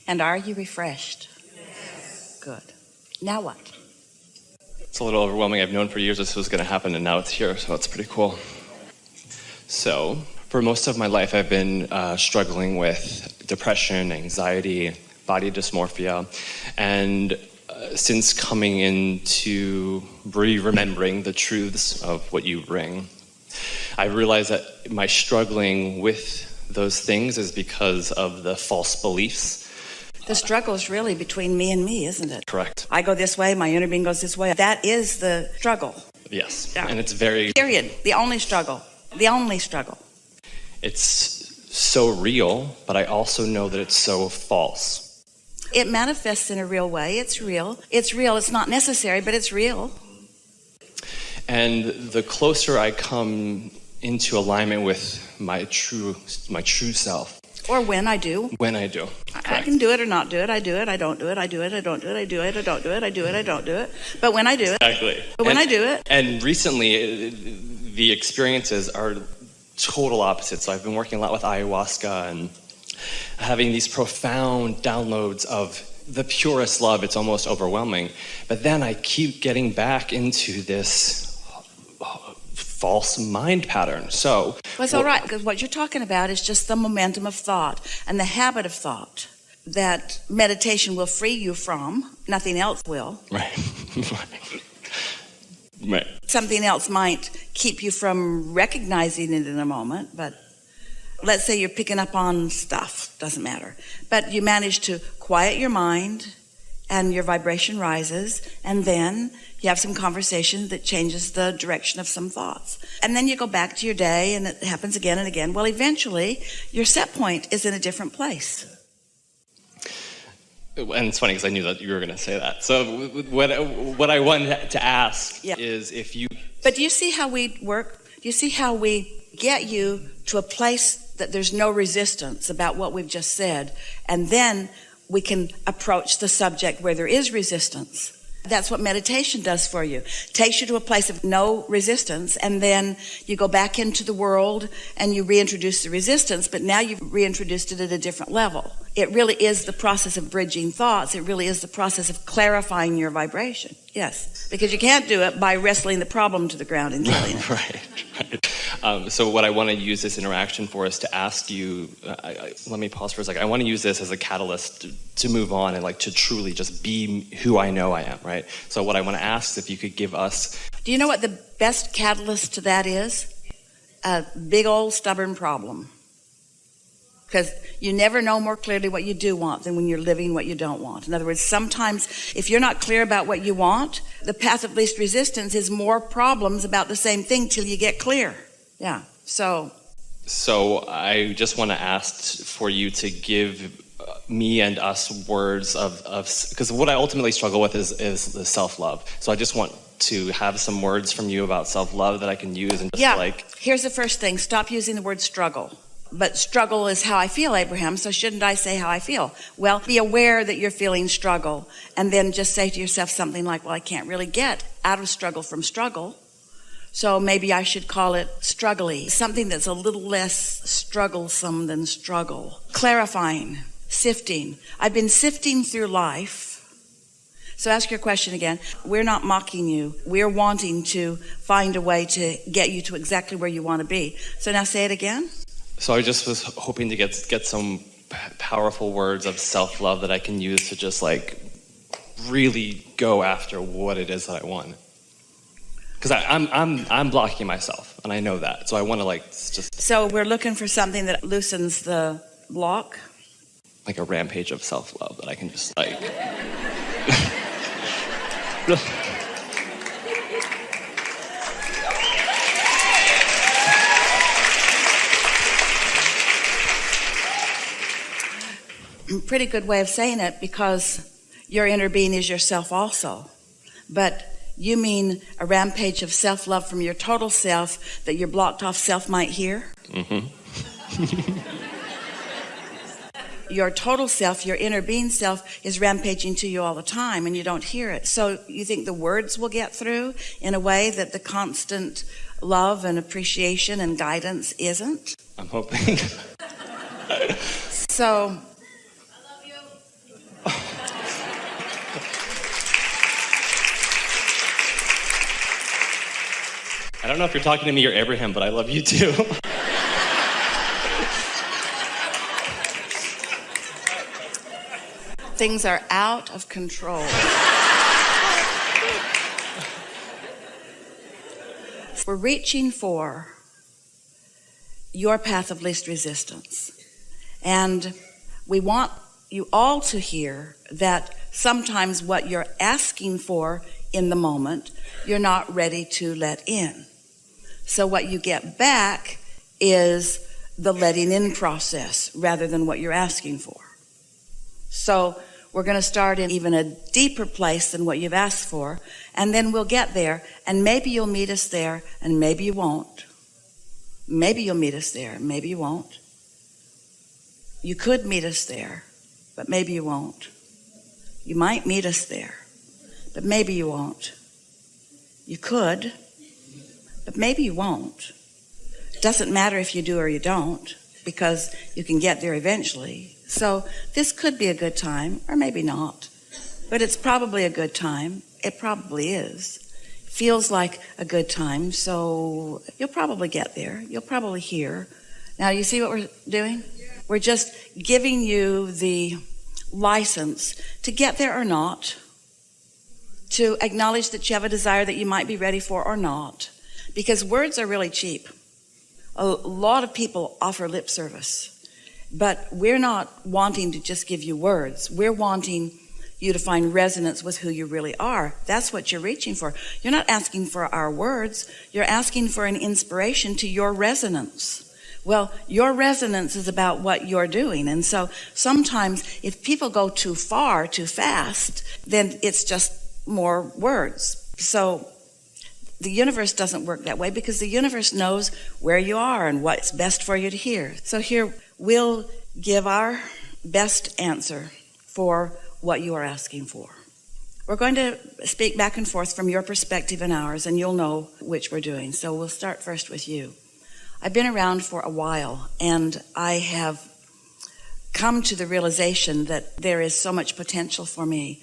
And are you refreshed? Yes. Good. Now what? It's a little overwhelming. I've known for years this was going to happen, and now it's here, so it's pretty cool. So, for most of my life, I've been struggling with depression, anxiety, body dysmorphia, and since coming into remembering the truths of what you bring, I realized that my struggling with those things is because of the false beliefs. The struggle is really between me and me, isn't it? Correct. I go this way, my inner being goes this way. That is the struggle. Yes. Yeah. And it's very... Period. The only struggle. The only struggle. It's so real, but I also know that it's so false. It manifests in a real way. It's real. It's real. It's not necessary, but it's real. And the closer I come into alignment with my true self. Or when I do. When I do. I can do it or not do it. I do it. I don't do it. I do it. I don't do it. I do it. I don't do it. I do it. I don't do it. But when I do it. Exactly. But when I do it. And recently, the experiences are total opposites. So I've been working a lot with ayahuasca and having these profound downloads of the purest love. It's almost overwhelming. But then I keep getting back into this false mind pattern. So well, it's all right, because what you're talking about is just the momentum of thought and the habit of thought that meditation will free you from. Nothing else will. Right. Right. Something else might keep you from recognizing it in a moment, but let's say you're picking up on stuff, doesn't matter. But you manage to quiet your mind and your vibration rises, and then you have some conversation that changes the direction of some thoughts. And then you go back to your day, and it happens again and again. Well, eventually, your set point is in a different place. And it's funny because I knew that you were going to say that. So what I wanted to ask is if you... But do you see how we work? Do you see how we get you to a place that there's no resistance about what we've just said, and then we can approach the subject where there is resistance? That's what meditation does for you. Takes you to a place of no resistance, and then you go back into the world and you reintroduce the resistance, but now you've reintroduced it at a different level. It really is the process of bridging thoughts. It really is the process of clarifying your vibration. Yes, because you can't do it by wrestling the problem to the ground and killing it. Right. So what I want to use this interaction for is to ask you, let me pause for a second. I want to use this as a catalyst to move on and like to truly just be who I know I am, right? So what I want to ask is if you could give us... Do you know what the best catalyst to that is? A big old stubborn problem. Because you never know more clearly what you do want than when you're living what you don't want. In other words, sometimes if you're not clear about what you want, the path of least resistance is more problems about the same thing till you get clear. Yeah, so I just want to ask for you to give me and us words of because what I ultimately struggle with is the self-love. So I just want to have some words from you about self-love that I can use and just here's the first thing. Stop using the word struggle. But struggle is how I feel, Abraham, so shouldn't I say how I feel? Well, be aware that you're feeling struggle, and then just say to yourself something like, well, I can't really get out of struggle from struggle, so maybe I should call it struggly, something that's a little less strugglesome than struggle. Clarifying, sifting. I've been sifting through life. So ask your question again. We're not mocking you. We're wanting to find a way to get you to exactly where you want to be. So now say it again. So I just was hoping to get some powerful words of self-love that I can use to just like really go after what it is that I want. Because I'm blocking myself, and I know that. So I want to like just. So we're looking for something that loosens the block. Like a rampage of self-love that I can just like. Pretty good way of saying it, because your inner being is yourself also. But you mean a rampage of self-love from your total self that your blocked off self might hear? Mm-hmm. Your total self, your inner being self, is rampaging to you all the time, and you don't hear it. So you think the words will get through in a way that the constant love and appreciation and guidance isn't? I'm hoping. So... I don't know if you're talking to me or Abraham, but I love you too. Things are out of control. We're reaching for your path of least resistance. And we want you all to hear that sometimes what you're asking for in the moment, you're not ready to let in. So what you get back is the letting in process rather than what you're asking for. So we're going to start in even a deeper place than what you've asked for, and then we'll get there, and maybe you'll meet us there, and maybe you won't. Maybe you'll meet us there, maybe you won't. You could meet us there, but maybe you won't. You might meet us there, but maybe you won't. You could, but maybe you won't. It doesn't matter if you do or you don't, because you can get there eventually. So this could be a good time, or maybe not. But it's probably a good time. It probably is. Feels like a good time, so you'll probably get there. You'll probably hear. Now, you see what we're doing? We're just giving you the license to get there or not, to acknowledge that you have a desire that you might be ready for or not, because words are really cheap. A lot of people offer lip service. But we're not wanting to just give you words. We're wanting you to find resonance with who you really are. That's what you're reaching for. You're not asking for our words. You're asking for an inspiration to your resonance. Well, your resonance is about what you're doing. And so sometimes if people go too far, too fast, then it's just more words. So the universe doesn't work that way because the universe knows where you are and what's best for you to hear. So here, we'll give our best answer for what you are asking for. We're going to speak back and forth from your perspective and ours, and you'll know which we're doing. So we'll start first with you. I've been around for a while, and I have come to the realization that there is so much potential for me,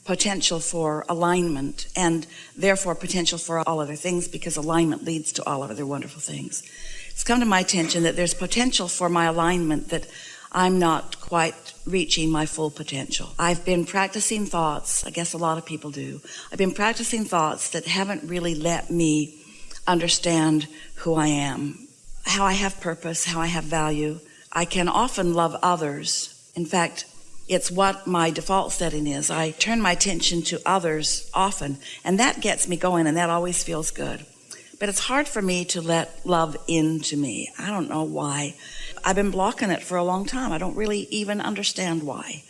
potential for alignment, and therefore potential for all other things, because alignment leads to all other wonderful things. It's come to my attention that there's potential for my alignment, that I'm not quite reaching my full potential. I've been practicing thoughts, I guess a lot of people do. I've been practicing thoughts that haven't really let me understand who I am, how I have purpose, how I have value. I can often love others. In fact, it's what my default setting is. I turn my attention to others often, and that gets me going, and that always feels good. But it's hard for me to let love into me. I don't know why. I've been blocking it for a long time. I don't really even understand why.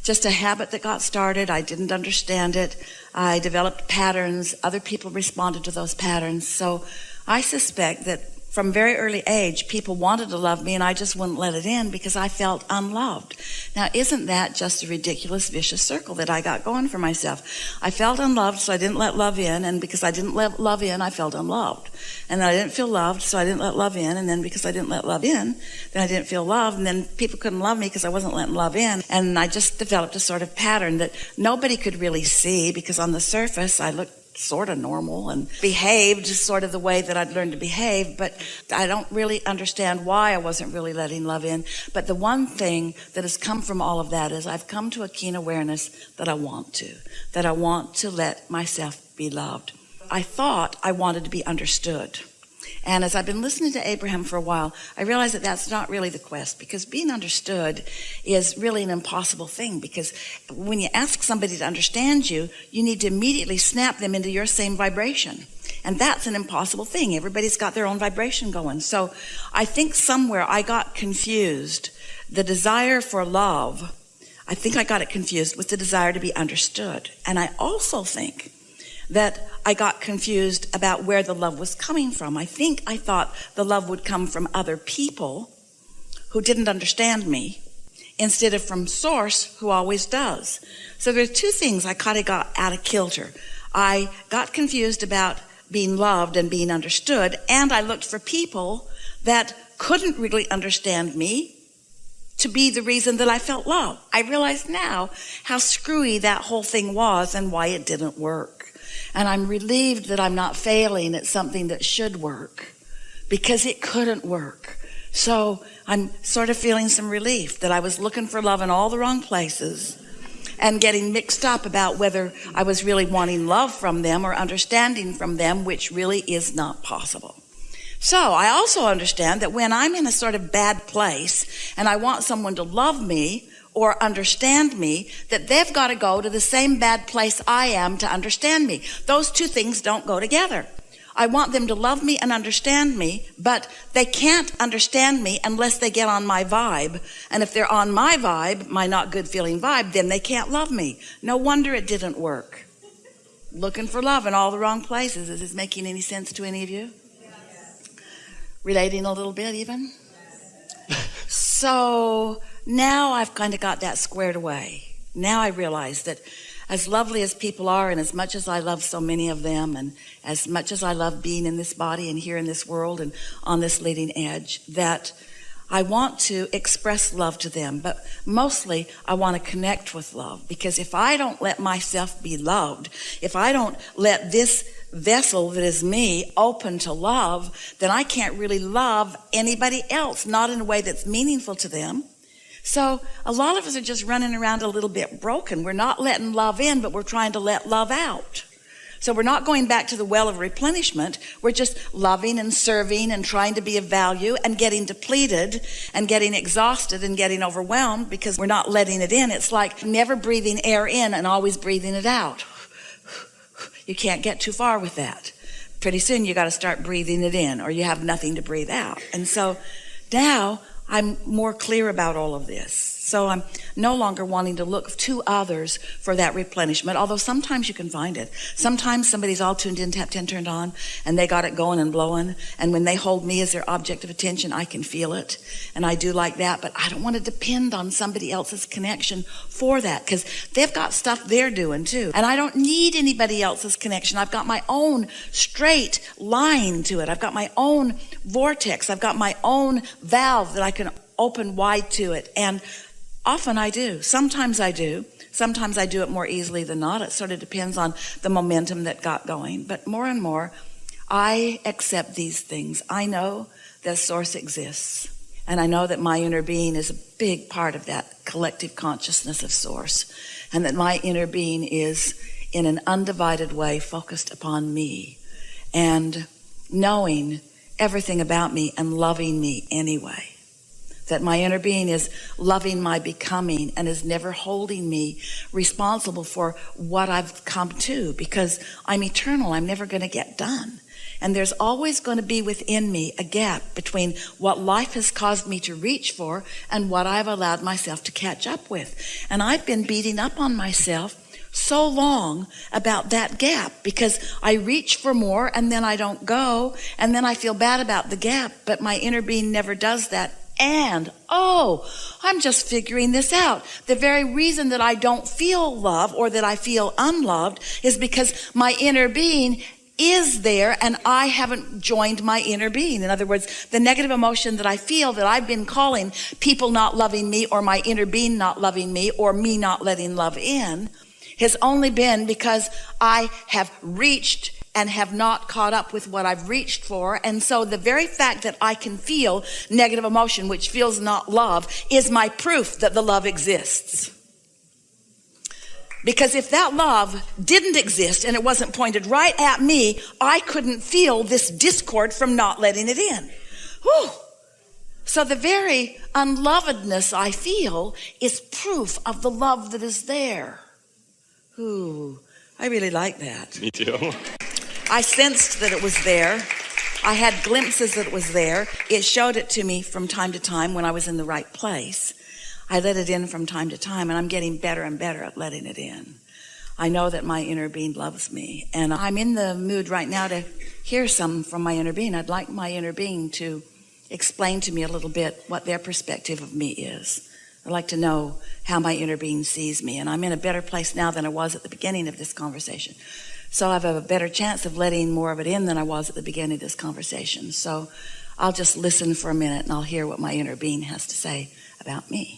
Just a habit that got started. I didn't understand it. I developed patterns. Other people responded to those patterns. So I suspect that from very early age, people wanted to love me, and I just wouldn't let it in because I felt unloved. Now, isn't that just a ridiculous, vicious circle that I got going for myself? I felt unloved, so I didn't let love in, and because I didn't let love in, I felt unloved. And then I didn't feel loved, so I didn't let love in, and then because I didn't let love in, then I didn't feel loved, and then people couldn't love me because I wasn't letting love in. And I just developed a sort of pattern that nobody could really see, because on the surface, I looked sort of normal and behaved sort of the way that I'd learned to behave, but I don't really understand why I wasn't really letting love in. But the one thing that has come from all of that is I've come to a keen awareness that I want to let myself be loved. I thought I wanted to be understood. And as I've been listening to Abraham for a while, I realized that that's not really the quest, because being understood is really an impossible thing, because when you ask somebody to understand you, you need to immediately snap them into your same vibration. And that's an impossible thing. Everybody's got their own vibration going. So I think somewhere I got confused. The desire for love, I think I got it confused with the desire to be understood. And I also think that I got confused about where the love was coming from. I think I thought the love would come from other people who didn't understand me, instead of from Source, who always does. So there's two things I kind of got out of kilter. I got confused about being loved and being understood, and I looked for people that couldn't really understand me to be the reason that I felt love. I realize now how screwy that whole thing was and why it didn't work. And I'm relieved that I'm not failing at something that should work, because it couldn't work. So I'm sort of feeling some relief that I was looking for love in all the wrong places and getting mixed up about whether I was really wanting love from them or understanding from them, which really is not possible. So I also understand that when I'm in a sort of bad place and I want someone to love me or understand me, that they've got to go to the same bad place I am to understand me. Those two things don't go together. I want them to love me and understand me, but they can't understand me unless they get on my vibe. And if they're on my vibe, my not good feeling vibe, then they can't love me. No wonder it didn't work. Looking for love in all the wrong places. Is this making any sense to any of you? Yes. Relating a little bit even? So now I've kind of got that squared away. Now I realize that as lovely as people are, and as much as I love so many of them, and as much as I love being in this body and here in this world and on this leading edge, that I want to express love to them, but mostly I want to connect with love. Because if I don't let myself be loved, if I don't let this vessel that is me open to love, then I can't really love anybody else, not in a way that's meaningful to them. So a lot of us are just running around a little bit broken. We're not letting love in, but we're trying to let love out. So we're not going back to the well of replenishment. We're just loving and serving and trying to be of value and getting depleted and getting exhausted and getting overwhelmed because we're not letting it in. It's like never breathing air in and always breathing it out. You can't get too far with that. Pretty soon you got to start breathing it in, or you have nothing to breathe out. And so now I'm more clear about all of this. So I'm no longer wanting to look to others for that replenishment, although sometimes you can find it. Sometimes somebody's all tuned in, tapped in, turned on, and they got it going and blowing. And when they hold me as their object of attention, I can feel it. And I do like that, but I don't want to depend on somebody else's connection for that, because they've got stuff they're doing too. And I don't need anybody else's connection. I've got my own straight line to it. I've got my own vortex. I've got my own valve that I can open wide to it. And often I do. Sometimes I do. Sometimes I do it more easily than not. It sort of depends on the momentum that got going. But more and more, I accept these things. I know that Source exists. And I know that my inner being is a big part of that collective consciousness of Source. And that my inner being is, in an undivided way, focused upon me. And knowing everything about me and loving me anyway. That my inner being is loving my becoming and is never holding me responsible for what I've come to, because I'm eternal. I'm never going to get done. And there's always going to be within me a gap between what life has caused me to reach for and what I've allowed myself to catch up with. And I've been beating up on myself so long about that gap, because I reach for more and then I don't go, and then I feel bad about the gap, but my inner being never does that. And, I'm just figuring this out. The very reason that I don't feel love or that I feel unloved is because my inner being is there and I haven't joined my inner being. In other words, the negative emotion that I feel that I've been calling people not loving me or my inner being not loving me or me not letting love in has only been because I have reached and have not caught up with what I've reached for. And so the very fact that I can feel negative emotion, which feels not love, is my proof that the love exists. Because if that love didn't exist and it wasn't pointed right at me, I couldn't feel this discord from not letting it in. Whew. So the very unlovedness I feel is proof of the love that is there. Ooh, I really like that. Me too. I sensed that it was there. I had glimpses that it was there. It showed it to me from time to time when I was in the right place. I let it in from time to time, and I'm getting better and better at letting it in. I know that my inner being loves me, and I'm in the mood right now to hear something from my inner being. I'd like my inner being to explain to me a little bit what their perspective of me is. I'd like to know how my inner being sees me, and I'm in a better place now than I was at the beginning of this conversation. So I have a better chance of letting more of it in than I was at the beginning of this conversation. So I'll just listen for a minute and I'll hear what my inner being has to say about me.